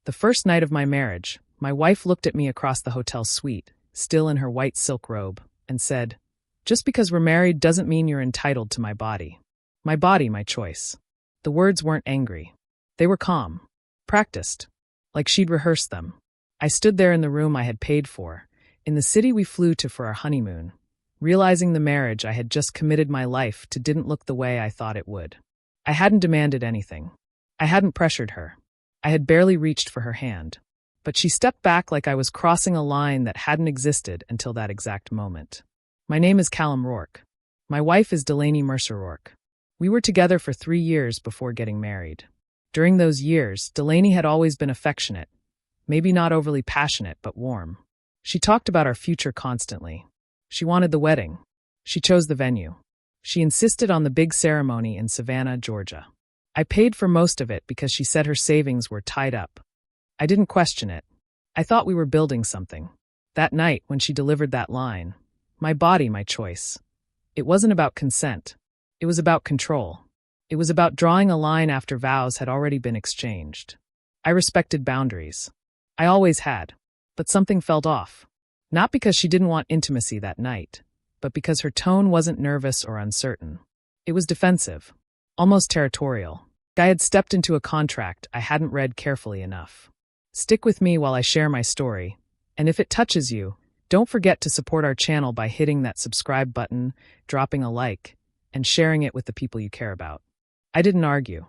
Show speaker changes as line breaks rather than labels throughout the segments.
The first night of my marriage, my wife looked at me across the hotel suite, still in her white silk robe, and said, "Just because we're married doesn't mean you're entitled to my body. My body, my choice." The words weren't angry. They were calm, practiced, like she'd rehearsed them. I stood there in the room I had paid for, in the city we flew to for our honeymoon, realizing the marriage I had just committed my life to didn't look the way I thought it would. I hadn't demanded anything. I hadn't pressured her. I had barely reached for her hand. But she stepped back like I was crossing a line that hadn't existed until that exact moment. "My name is Callum Rourke. My wife is Delaney Mercer Rourke. We were together for 3 years before getting married. During those years, Delaney had always been affectionate, maybe not overly passionate, but warm. She talked about our future constantly. She wanted the wedding. She chose the venue. She insisted on the big ceremony in Savannah, Georgia. I paid for most of it because she said her savings were tied up. I didn't question it. I thought we were building something. That night, when she delivered that line, "My body, my choice," it wasn't about consent. It was about control. It was about drawing a line after vows had already been exchanged. I respected boundaries. I always had. But something felt off. Not because she didn't want intimacy that night, but because her tone wasn't nervous or uncertain. It was defensive, almost territorial. I had stepped into a contract I hadn't read carefully enough. Stick with me while I share my story, and if it touches you, don't forget to support our channel by hitting that subscribe button, dropping a like, and sharing it with the people you care about. I didn't argue.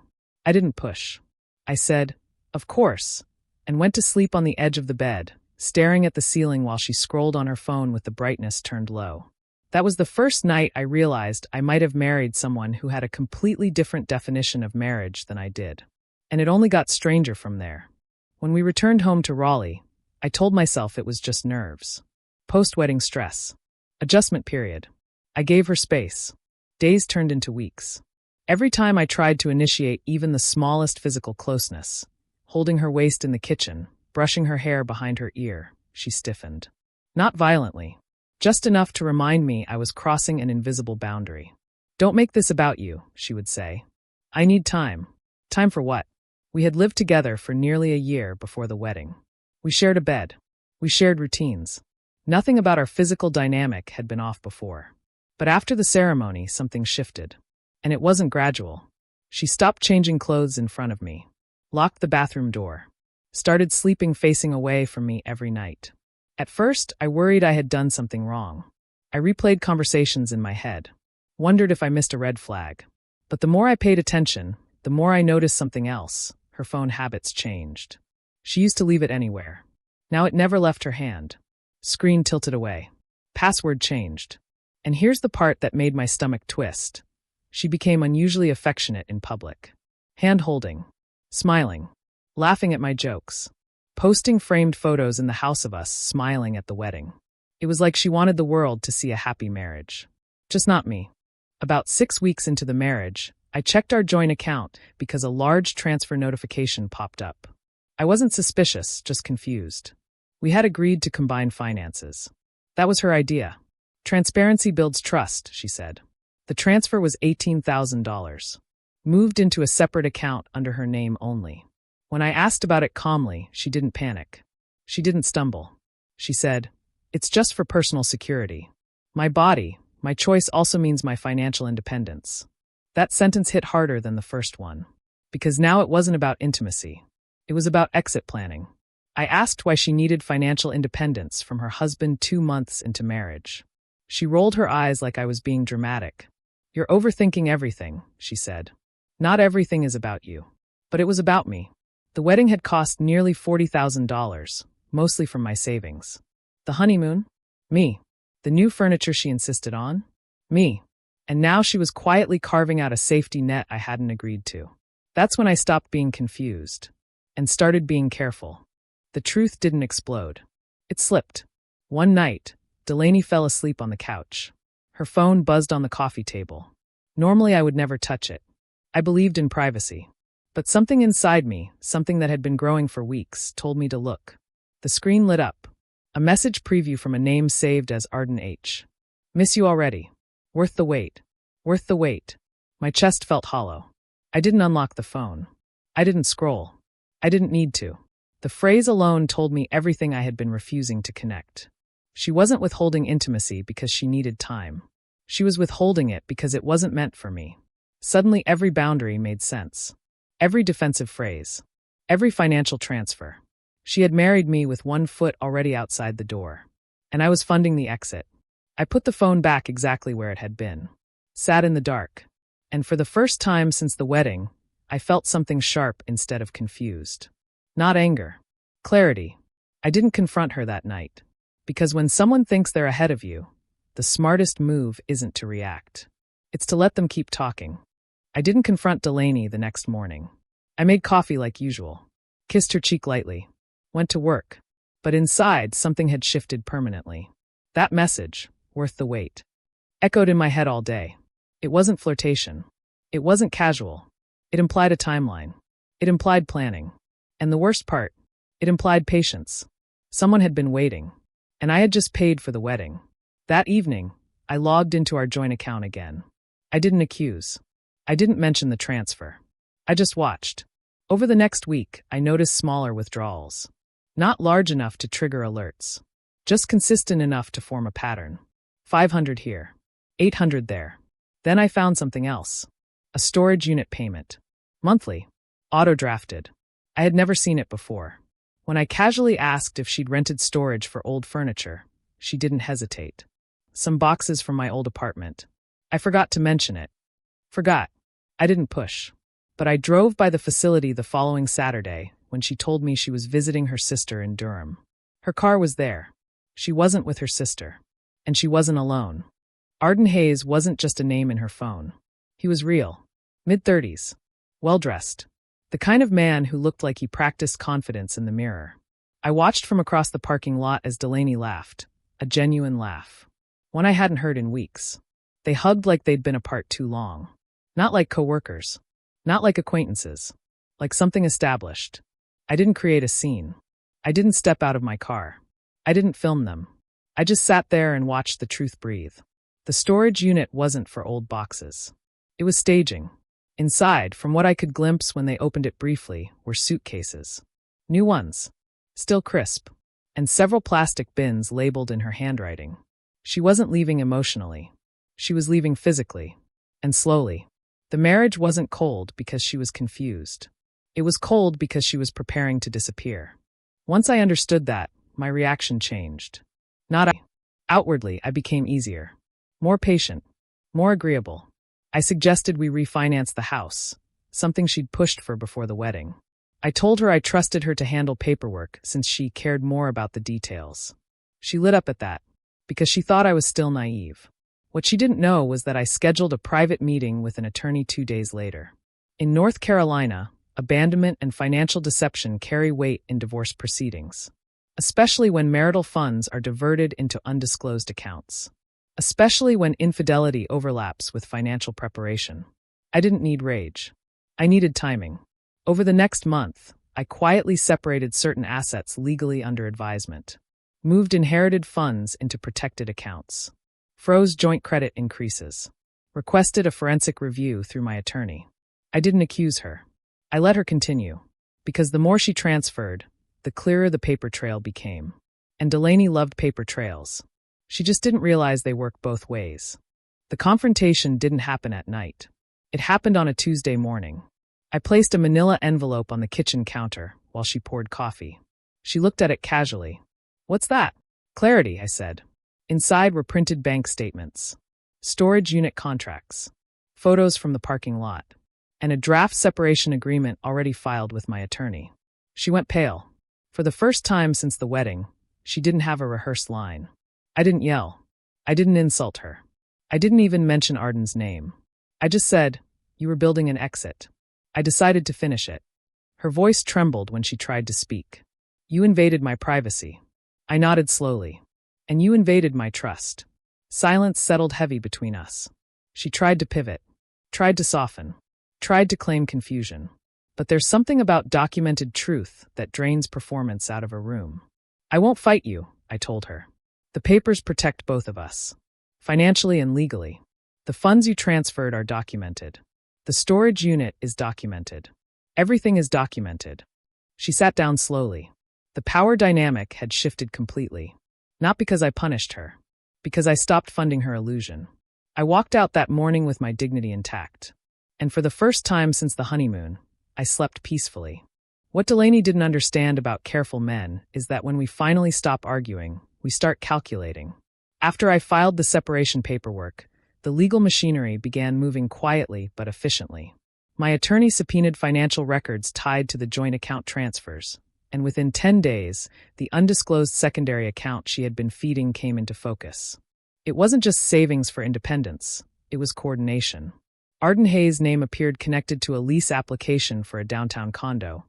I didn't push. I said, "Of course," and went to sleep on the edge of the bed, staring at the ceiling while she scrolled on her phone with the brightness turned low. That was the first night I realized I might have married someone who had a completely different definition of marriage than I did. And it only got stranger from there. When we returned home to Raleigh, I told myself it was just nerves. Post-wedding stress. Adjustment period. I gave her space. Days turned into weeks. Every time I tried to initiate even the smallest physical closeness, holding her waist in the kitchen, brushing her hair behind her ear, she stiffened. Not violently. Just enough to remind me I was crossing an invisible boundary. "Don't make this about you," she would say. "I need time." Time for what? We had lived together for nearly a year before the wedding. We shared a bed. We shared routines. Nothing about our physical dynamic had been off before. But after the ceremony, something shifted. And it wasn't gradual. She stopped changing clothes in front of me, locked the bathroom door, started sleeping facing away from me every night. At first, I worried I had done something wrong. I replayed conversations in my head, wondered if I missed a red flag. But the more I paid attention, the more I noticed something else. Her phone habits changed. She used to leave it anywhere. Now it never left her hand. Screen tilted away. Password changed. And here's the part that made my stomach twist. She became unusually affectionate in public. Hand-holding, smiling, laughing at my jokes, posting framed photos in the house of us smiling at the wedding. It was like she wanted the world to see a happy marriage. Just not me. About 6 weeks into the marriage, I checked our joint account because a large transfer notification popped up. I wasn't suspicious, just confused. We had agreed to combine finances. That was her idea. Transparency builds trust, she said. The transfer was $18,000. Moved into a separate account under her name only. When I asked about it calmly, she didn't panic. She didn't stumble. She said, "It's just for personal security. My body, my choice also means my financial independence." That sentence hit harder than the first one. Because now it wasn't about intimacy. It was about exit planning. I asked why she needed financial independence from her husband 2 months into marriage. She rolled her eyes like I was being dramatic. "You're overthinking everything," she said. "Not everything is about you." But it was about me. The wedding had cost nearly $40,000, mostly from my savings. The honeymoon? Me. The new furniture she insisted on? Me. And now she was quietly carving out a safety net I hadn't agreed to. That's when I stopped being confused and started being careful. The truth didn't explode. It slipped. One night, Delaney fell asleep on the couch. Her phone buzzed on the coffee table. Normally I would never touch it. I believed in privacy. But something inside me, something that had been growing for weeks, told me to look. The screen lit up. A message preview from a name saved as Arden H. "Miss you already. Worth the wait. Worth the wait." My chest felt hollow. I didn't unlock the phone. I didn't scroll. I didn't need to. The phrase alone told me everything I had been refusing to connect. She wasn't withholding intimacy because she needed time. She was withholding it because it wasn't meant for me. Suddenly every boundary made sense. Every defensive phrase. Every financial transfer. She had married me with one foot already outside the door. And I was funding the exit. I put the phone back exactly where it had been. Sat in the dark. And for the first time since the wedding, I felt something sharp instead of confused. Not anger. Clarity. I didn't confront her that night. Because when someone thinks they're ahead of you, the smartest move isn't to react. It's to let them keep talking. I didn't confront Delaney the next morning. I made coffee like usual. Kissed her cheek lightly. Went to work. But inside, something had shifted permanently. That message, worth the wait, echoed in my head all day. It wasn't flirtation. It wasn't casual. It implied a timeline. It implied planning. And the worst part, it implied patience. Someone had been waiting. And I had just paid for the wedding. That evening, I logged into our joint account again. I didn't accuse. I didn't mention the transfer. I just watched. Over the next week, I noticed smaller withdrawals. Not large enough to trigger alerts. Just consistent enough to form a pattern. 500 here. 800 there. Then I found something else. A storage unit payment. Monthly. Auto-drafted. I had never seen it before. When I casually asked if she'd rented storage for old furniture, she didn't hesitate. Some boxes from my old apartment. I forgot to mention it. Forgot. I didn't push. But I drove by the facility the following Saturday when she told me she was visiting her sister in Durham. Her car was there. She wasn't with her sister. And she wasn't alone. Arden Hayes wasn't just a name in her phone. He was real. Mid-30s. Well-dressed. The kind of man who looked like he practiced confidence in the mirror. I watched from across the parking lot as Delaney laughed. A genuine laugh. One I hadn't heard in weeks. They hugged like they'd been apart too long. Not like coworkers. Not like acquaintances. Like something established. I didn't create a scene. I didn't step out of my car. I didn't film them. I just sat there and watched the truth breathe. The storage unit wasn't for old boxes. It was staging. Inside, from what I could glimpse when they opened it briefly, were suitcases. New ones. Still crisp. And several plastic bins labeled in her handwriting. She wasn't leaving emotionally. She was leaving physically. And slowly. The marriage wasn't cold because she was confused. It was cold because she was preparing to disappear. Once I understood that, my reaction changed. Outwardly, I became easier. More patient. More agreeable. I suggested we refinance the house, something she'd pushed for before the wedding. I told her I trusted her to handle paperwork since she cared more about the details. She lit up at that, because she thought I was still naive. What she didn't know was that I scheduled a private meeting with an attorney 2 days later. In North Carolina, abandonment and financial deception carry weight in divorce proceedings, especially when marital funds are diverted into undisclosed accounts. Especially when infidelity overlaps with financial preparation. I didn't need rage. I needed timing. Over the next month, I quietly separated certain assets legally under advisement. Moved inherited funds into protected accounts. Froze joint credit increases. Requested a forensic review through my attorney. I didn't accuse her. I let her continue. Because the more she transferred, the clearer the paper trail became. And Delaney loved paper trails. She just didn't realize they work both ways. The confrontation didn't happen at night. It happened on a Tuesday morning. I placed a manila envelope on the kitchen counter while she poured coffee. She looked at it casually. "What's that?" "Clarity," I said. Inside were printed bank statements, storage unit contracts, photos from the parking lot, and a draft separation agreement already filed with my attorney. She went pale. For the first time since the wedding, she didn't have a rehearsed line. I didn't yell. I didn't insult her. I didn't even mention Arden's name. I just said, "You were building an exit." I decided to finish it. Her voice trembled when she tried to speak. "You invaded my privacy." I nodded slowly. "And you invaded my trust." Silence settled heavy between us. She tried to pivot, tried to soften, tried to claim confusion. But there's something about documented truth that drains performance out of a room. "I won't fight you," I told her. "The papers protect both of us. Financially and legally. The funds you transferred are documented. The storage unit is documented. Everything is documented." She sat down slowly. The power dynamic had shifted completely. Not because I punished her. Because I stopped funding her illusion. I walked out that morning with my dignity intact. And for the first time since the honeymoon, I slept peacefully. What Delaney didn't understand about careful men is that when we finally stop arguing, we start calculating. After I filed the separation paperwork, the legal machinery began moving quietly but efficiently. My attorney subpoenaed financial records tied to the joint account transfers, and within 10 days, the undisclosed secondary account she had been feeding came into focus. It wasn't just savings for independence, it was coordination. Arden Hayes' name appeared connected to a lease application for a downtown condo,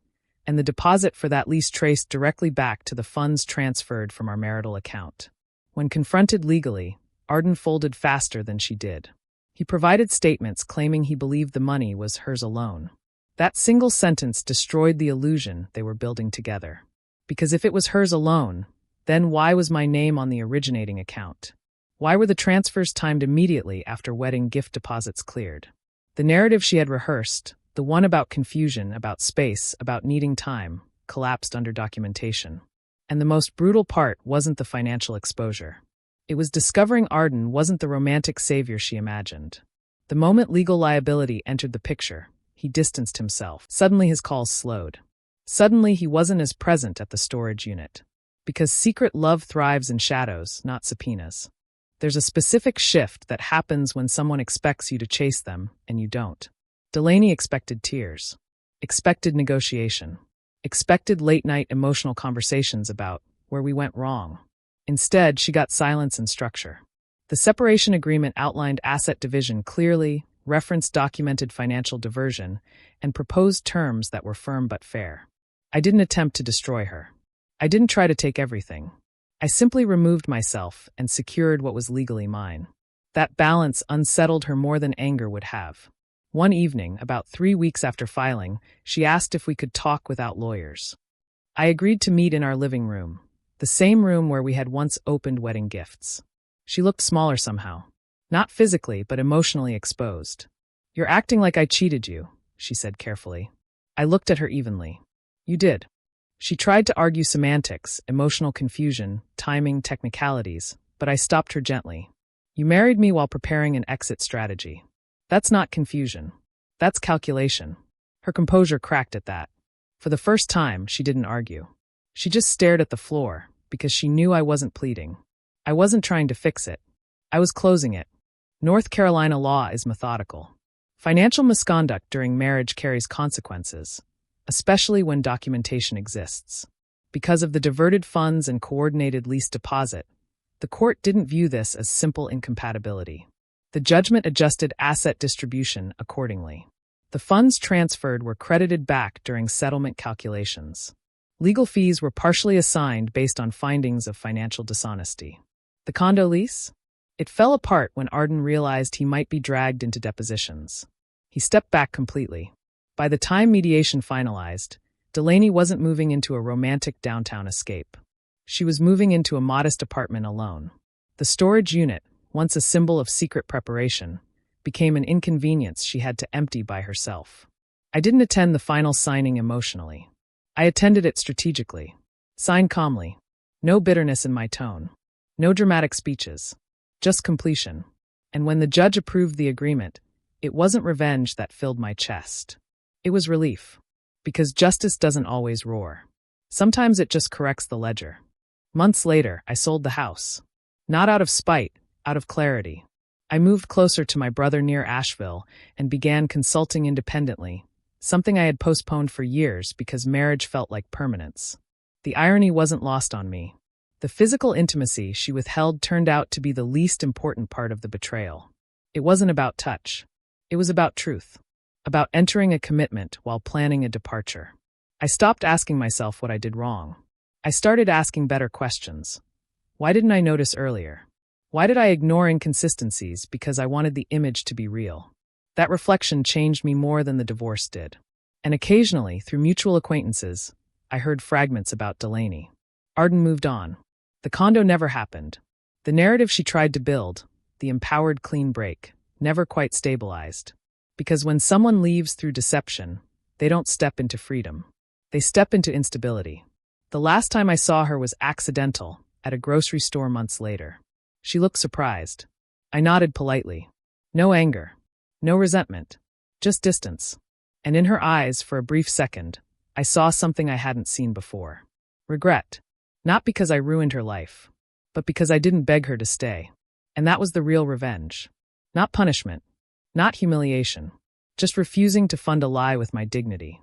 and the deposit for that lease traced directly back to the funds transferred from our marital account. When confronted legally, Arden folded faster than she did. He provided statements claiming he believed the money was hers alone. That single sentence destroyed the illusion they were building together. Because if it was hers alone, then why was my name on the originating account? Why were the transfers timed immediately after wedding gift deposits cleared? The narrative she had rehearsed, the one about confusion, about space, about needing time, collapsed under documentation. And the most brutal part wasn't the financial exposure. It was discovering Arden wasn't the romantic savior she imagined. The moment legal liability entered the picture, he distanced himself. Suddenly his calls slowed. Suddenly he wasn't as present at the storage unit. Because secret love thrives in shadows, not subpoenas. There's a specific shift that happens when someone expects you to chase them, and you don't. Delaney expected tears. Expected negotiation. Expected late-night emotional conversations about where we went wrong. Instead, she got silence and structure. The separation agreement outlined asset division clearly, referenced documented financial diversion, and proposed terms that were firm but fair. I didn't attempt to destroy her. I didn't try to take everything. I simply removed myself and secured what was legally mine. That balance unsettled her more than anger would have. One evening, about 3 weeks after filing, she asked if we could talk without lawyers. I agreed to meet in our living room. The same room where we had once opened wedding gifts. She looked smaller somehow. Not physically, but emotionally exposed. "You're acting like I cheated you," she said carefully. I looked at her evenly. "You did." She tried to argue semantics, emotional confusion, timing, technicalities, but I stopped her gently. "You married me while preparing an exit strategy. That's not confusion. That's calculation." Her composure cracked at that. For the first time, she didn't argue. She just stared at the floor, because she knew I wasn't pleading. I wasn't trying to fix it. I was closing it. North Carolina law is methodical. Financial misconduct during marriage carries consequences, especially when documentation exists. Because of the diverted funds and coordinated lease deposit, the court didn't view this as simple incompatibility. The judgment adjusted asset distribution accordingly. The funds transferred were credited back during settlement calculations. Legal fees were partially assigned based on findings of financial dishonesty. The condo lease? It fell apart when Arden realized he might be dragged into depositions. He stepped back completely. By the time mediation finalized, Delaney wasn't moving into a romantic downtown escape. She was moving into a modest apartment alone. The storage unit, once a symbol of secret preparation, became an inconvenience she had to empty by herself. I didn't attend the final signing emotionally. I attended it strategically. Signed calmly. No bitterness in my tone. No dramatic speeches. Just completion. And when the judge approved the agreement, it wasn't revenge that filled my chest. It was relief. Because justice doesn't always roar. Sometimes it just corrects the ledger. Months later, I sold the house. Not out of spite, out of clarity. I moved closer to my brother near Asheville and began consulting independently, something I had postponed for years because marriage felt like permanence. The irony wasn't lost on me. The physical intimacy she withheld turned out to be the least important part of the betrayal. It wasn't about touch. It was about truth. About entering a commitment while planning a departure. I stopped asking myself what I did wrong. I started asking better questions. Why didn't I notice earlier? Why did I ignore inconsistencies because I wanted the image to be real? That reflection changed me more than the divorce did. And occasionally, through mutual acquaintances, I heard fragments about Delaney. Arden moved on. The condo never happened. The narrative she tried to build, the empowered clean break, never quite stabilized. Because when someone leaves through deception, they don't step into freedom. They step into instability. The last time I saw her was accidental, at a grocery store months later. She looked surprised. I nodded politely. No anger. No resentment. Just distance. And in her eyes, for a brief second, I saw something I hadn't seen before. Regret. Not because I ruined her life, but because I didn't beg her to stay. And that was the real revenge. Not punishment. Not humiliation. Just refusing to fund a lie with my dignity.